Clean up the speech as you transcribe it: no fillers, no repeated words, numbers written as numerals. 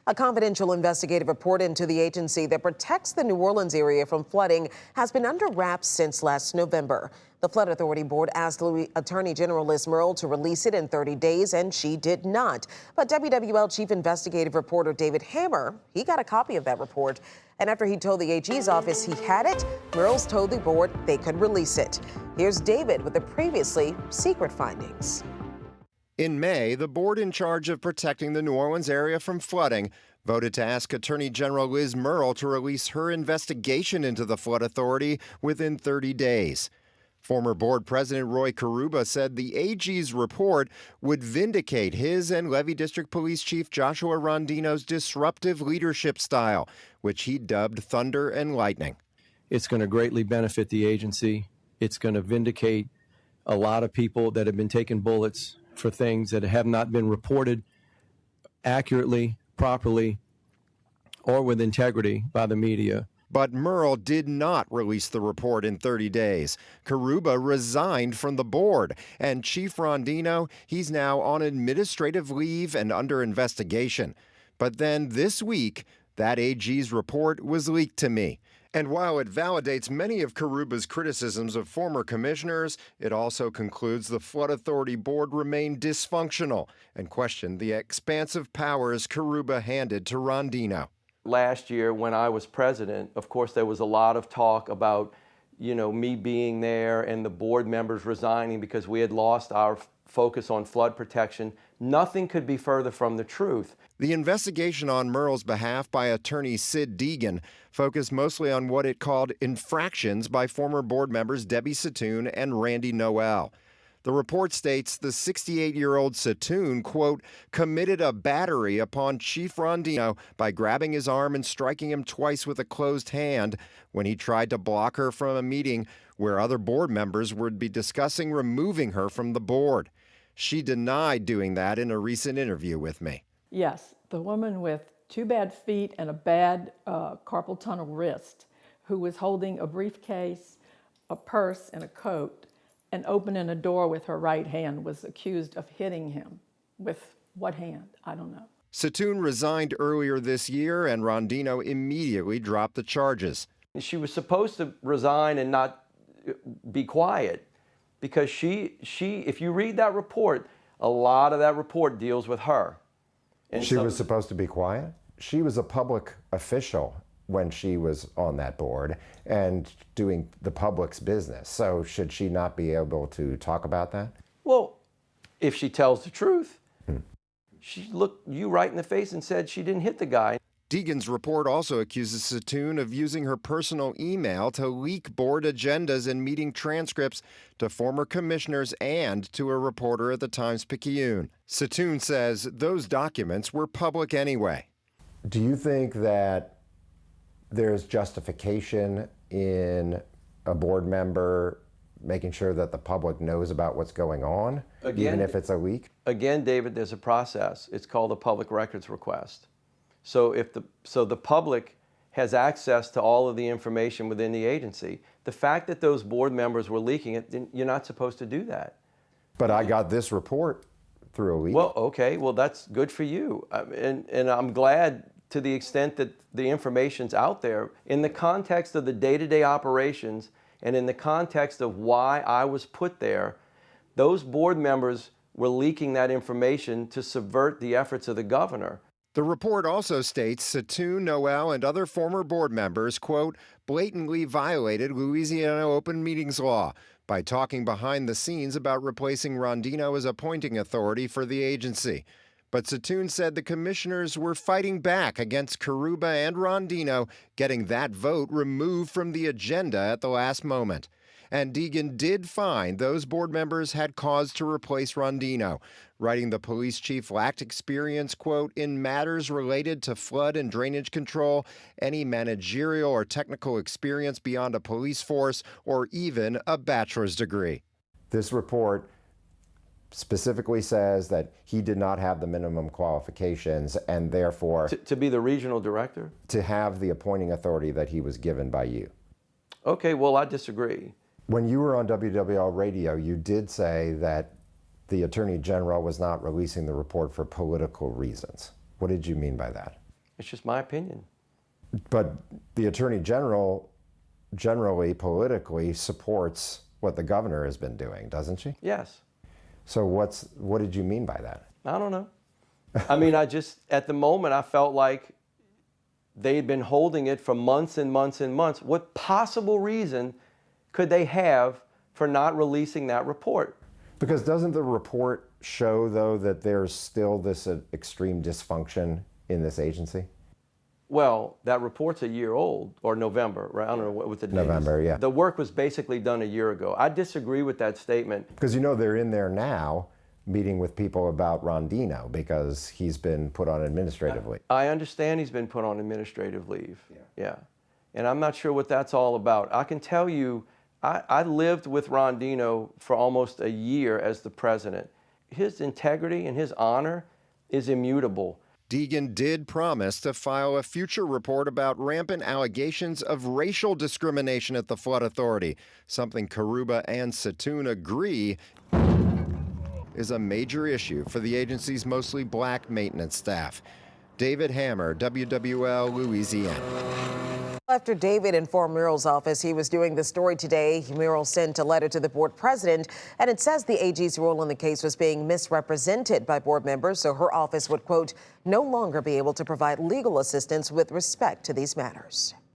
A confidential investigative report into the agency that protects the New Orleans area from flooding has been under wraps since last November. The Flood Authority Board asked Attorney General Liz Murrill to release it in 30 days, and she did not. But WWL Chief Investigative Reporter David Hammer, he got a copy of that report. And after he told the AG's office he had it, Murrill's told the board they could release it. Here's David with the previously secret findings. In May, the board in charge of protecting the New Orleans area from flooding voted to ask Attorney General Liz Murrill to release her investigation into the Flood Authority within 30 days. Former board president Roy Carubba said the AG's report would vindicate his and Levy District Police Chief Joshua Rondeno's disruptive leadership style, which he dubbed thunder and lightning. It's going to greatly benefit the agency. It's going to vindicate a lot of people that have been taking bullets for things that have not been reported accurately, properly, or with integrity by the media. But Murrill did not release the report in 30 days. Carubba resigned from the board, and Chief Rondeno, he's now on administrative leave and under investigation. But then this week, that AG's report was leaked to me. And while it validates many of Carubba's criticisms of former commissioners, it also concludes the Flood Authority Board remained dysfunctional and questioned the expansive powers Carubba handed to Rondeno. Last year, when I was president, of course, there was a lot of talk about, me being there and the board members resigning because we had lost our focus on flood protection. Nothing could be further from the truth. The investigation on Murrill's behalf by attorney Sid Deegan focused mostly on what it called infractions by former board members Debbie Satoon and Randy Noel. The report states the 68-year-old Satoon, quote, committed a battery upon Chief Rondeno by grabbing his arm and striking him twice with a closed hand when he tried to block her from a meeting where other board members would be discussing removing her from the board. She denied doing that in a recent interview with me. Yes, the woman with 2 bad feet and a bad carpal tunnel wrist, who was holding a briefcase, a purse, and a coat, and opening a door with her right hand, was accused of hitting him. With what hand? I don't know. Satoon resigned earlier this year, and Rondeno immediately dropped the charges. She was supposed to resign and not be quiet because she if you read that report, a lot of that report deals with her. And she was supposed to be quiet? She was a public official when she was on that board and doing the public's business. So should she not be able to talk about that? Well, if she tells the truth, she looked you right in the face and said she didn't hit the guy. Deegan's report also accuses Satoon of using her personal email to leak board agendas and meeting transcripts to former commissioners and to a reporter at the Times-Picayune. Satoon says those documents were public anyway. Do you think that there's justification in a board member making sure that the public knows about what's going on, even if it's a leak? Again, David, there's a process. It's called a public records request. So the public has access to all of the information within the agency. The fact that those board members were leaking it, you're not supposed to do that. But I got this report through a leak. Well, okay, well, that's good for you. And I'm glad to the extent that the information's out there. In the context of the day-to-day operations and in the context of why I was put there, those board members were leaking that information to subvert the efforts of the governor. The report also states Satoon, Noel, and other former board members, quote, blatantly violated Louisiana open meetings law by talking behind the scenes about replacing Rondeno as appointing authority for the agency. But Satoon said the commissioners were fighting back against Carubba and Rondeno, getting that vote removed from the agenda at the last moment. And Deegan did find those board members had cause to replace Rondeno, writing the police chief lacked experience, quote, in matters related to flood and drainage control, any managerial or technical experience beyond a police force, or even a bachelor's degree. This report specifically says that he did not have the minimum qualifications and therefore to be the regional director? To have the appointing authority that he was given by you. Okay, well, I disagree. When you were on WWL radio, you did say that the Attorney General was not releasing the report for political reasons. What did you mean by that? It's just my opinion. But the Attorney General generally politically supports what the governor has been doing, doesn't she? Yes. So what did you mean by that? I don't know. I mean, at the moment, I felt like they had been holding it for months and months and months. What possible reason could they have for not releasing that report? Because doesn't the report show, though, that there's still this extreme dysfunction in this agency? Well, that report's a year old, or November, right? I don't know what the date is. November, yeah. The work was basically done a year ago. I disagree with that statement. Because they're in there now meeting with people about Rondeno because he's been put on administrative leave. I understand he's been put on administrative leave. Yeah. And I'm not sure what that's all about. I can tell you, I lived with Rondeno for almost a year as the president. His integrity and his honor is immutable. Deegan did promise to file a future report about rampant allegations of racial discrimination at the Flood Authority, something Carubba and Satoon agree is a major issue for the agency's mostly black maintenance staff. David Hammer, WWL, Louisiana. After David informed Murrell's office he was doing the story today, Murrell sent a letter to the board president, and it says the AG's role in the case was being misrepresented by board members, so her office would, quote, no longer be able to provide legal assistance with respect to these matters.